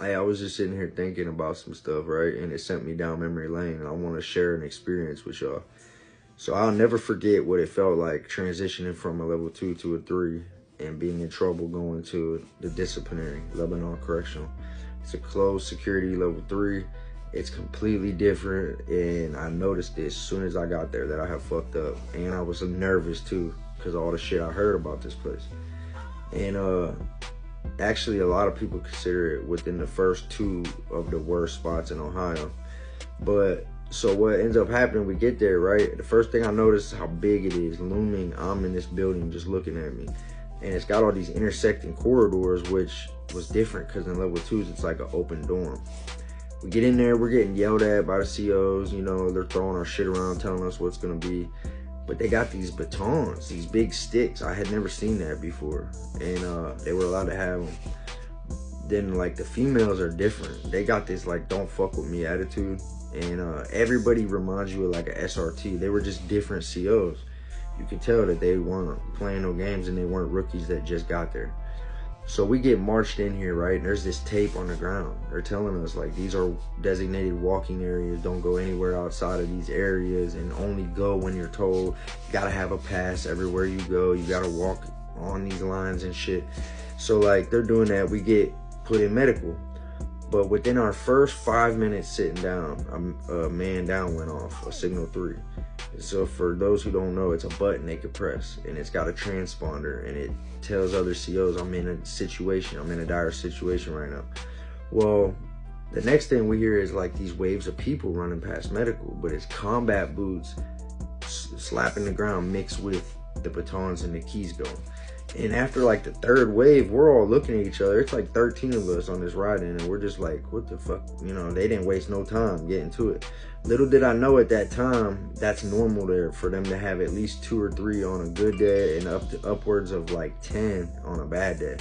Hey, I was just sitting here thinking about some stuff, right? And it sent me down memory lane, and I want to share an experience with y'all. So I'll never forget what it felt like transitioning from a level 2 to a 3 and being in trouble going to the disciplinary, Lebanon Correctional. It's a closed security level 3. It's completely different, and I noticed this as soon as I got there that I had fucked up. And I was nervous too because of all the shit I heard about this place. And actually, a lot of people consider it within the first 2 of the worst spots in Ohio. But so what ends up happening, we get there, right? The first thing I noticed is how big it is, looming. I'm in this building just looking at me. And it's got all these intersecting corridors, which was different because in level 2s, it's like an open dorm. We get in there, we're getting yelled at by the COs, you know, they're throwing our shit around, telling us what's gonna be. But they got these batons, these big sticks. I had never seen that before. And they were allowed to have them. Then like the females are different. They got this like don't fuck with me attitude. And everybody reminds you of like a SRT. They were just different COs. You could tell that they weren't playing no games and they weren't rookies that just got there. So we get marched in here, right? And there's this tape on the ground. They're telling us like these are designated walking areas. Don't go anywhere outside of these areas and only go when you're told. You gotta have a pass everywhere you go. You gotta walk on these lines and shit. So like they're doing that. We get put in medical. But within our first 5 minutes sitting down, a man down went off, a signal 3. So for those who don't know, it's a button they could press, and it's got a transponder, and it tells other COs, I'm in a situation, I'm in a dire situation right now. Well, the next thing we hear is like these waves of people running past medical, but it's combat boots slapping the ground mixed with the batons and the keys going. And after like the 3rd wave, we're all looking at each other. It's like 13 of us on this ride in, and we're just like, what the fuck? You know, they didn't waste no time getting to it. Little did I know at that time, that's normal there for them to have at least 2 or 3 on a good day and upwards of like 10 on a bad day.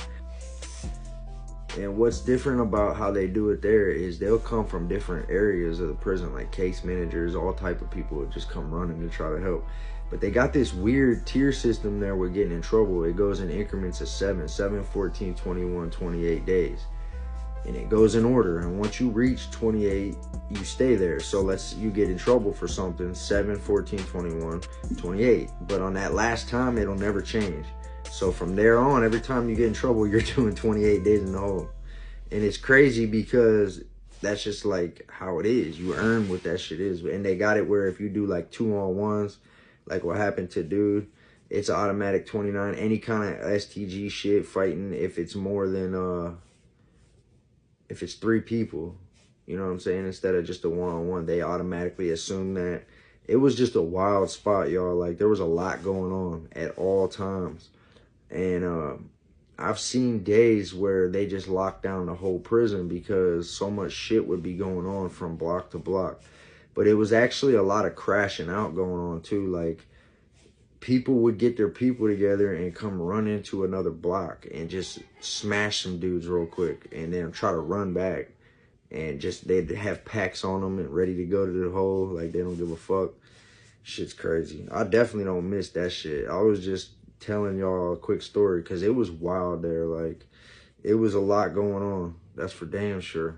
And what's different about how they do it there is they'll come from different areas of the prison, like case managers, all type of people would just come running to try to help. But they got this weird tier system there with getting in trouble. It goes in increments of 7, 14, 21, 28 days. And it goes in order. And once you reach 28, you stay there. So you get in trouble for something, 7, 14, 21, 28. But on that last time, it'll never change. So from there on, every time you get in trouble, you're doing 28 days in the hole. And it's crazy because that's just like how it is. You earn what that shit is. And they got it where if you do like 2-on-1s, like what happened to dude, it's an automatic 29. Any kind of STG shit fighting, if it's more than if it's 3 people, you know what I'm saying, instead of just a 1-on-1, they automatically assume that. It was just a wild spot, y'all. Like there was a lot going on at all times. And I've seen days where they just locked down the whole prison because so much shit would be going on from block to block. But it was actually a lot of crashing out going on too. Like people would get their people together and come run into another block and just smash some dudes real quick and then try to run back. And just they'd have packs on them and ready to go to the hole. Like they don't give a fuck. Shit's crazy. I definitely don't miss that shit. I was just telling y'all a quick story because it was wild there. Like it was a lot going on. That's for damn sure.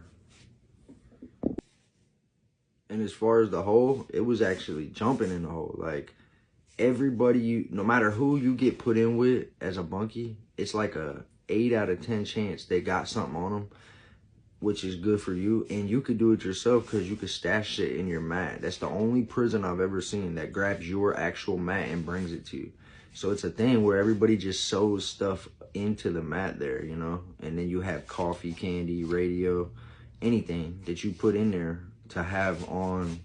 And as far as the hole, it was actually jumping in the hole. Like everybody, no matter who you get put in with as a bunkie, it's like a 8 out of 10 chance they got something on them, which is good for you. And you could do it yourself because you could stash shit in your mat. That's the only prison I've ever seen that grabs your actual mat and brings it to you. So it's a thing where everybody just sews stuff into the mat there, you know? And then you have coffee, candy, radio, anything that you put in there to have on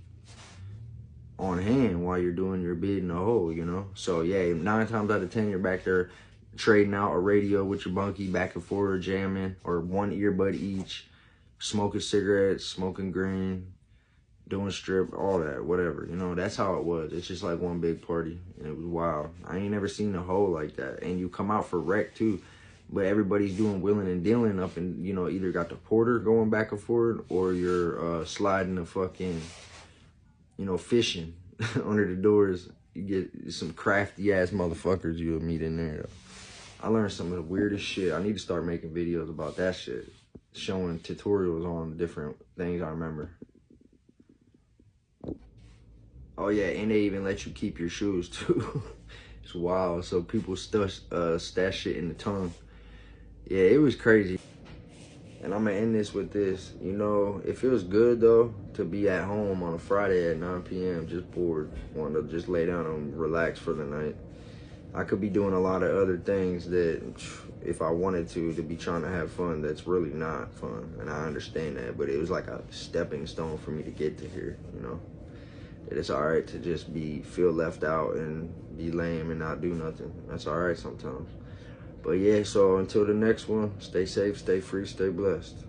hand while you're doing your bid in the hole, you know? So yeah, 9 times out of 10, you're back there trading out a radio with your bunkie, back and forth, jamming, or 1 earbud each, smoking cigarettes, smoking green, doing strip, all that, whatever, you know? That's how it was. It's just like one big party, and it was wild. I ain't never seen a hole like that. And you come out for rec too, but everybody's doing wheeling and dealing up, and you know, either got the porter going back and forth, or you're sliding the fucking, you know, fishing under the doors. You get some crafty ass motherfuckers you'll meet in there though. I learned some of the weirdest shit. I need to start making videos about that shit. showing tutorials on different things. I remember. Oh yeah, and they even let you keep your shoes too. It's wild. So people stash shit in the tongue. Yeah, it was crazy. And I'm gonna end this with this. You know, it feels good though to be at home on a Friday at 9 p.m. just bored, wanting to just lay down and relax for the night. I could be doing a lot of other things that, if I wanted to be trying to have fun, that's really not fun. And I understand that, but it was like a stepping stone for me to get to here, you know? That it's all right to just feel left out and be lame and not do nothing. That's all right sometimes. But yeah, so until the next one, stay safe, stay free, stay blessed.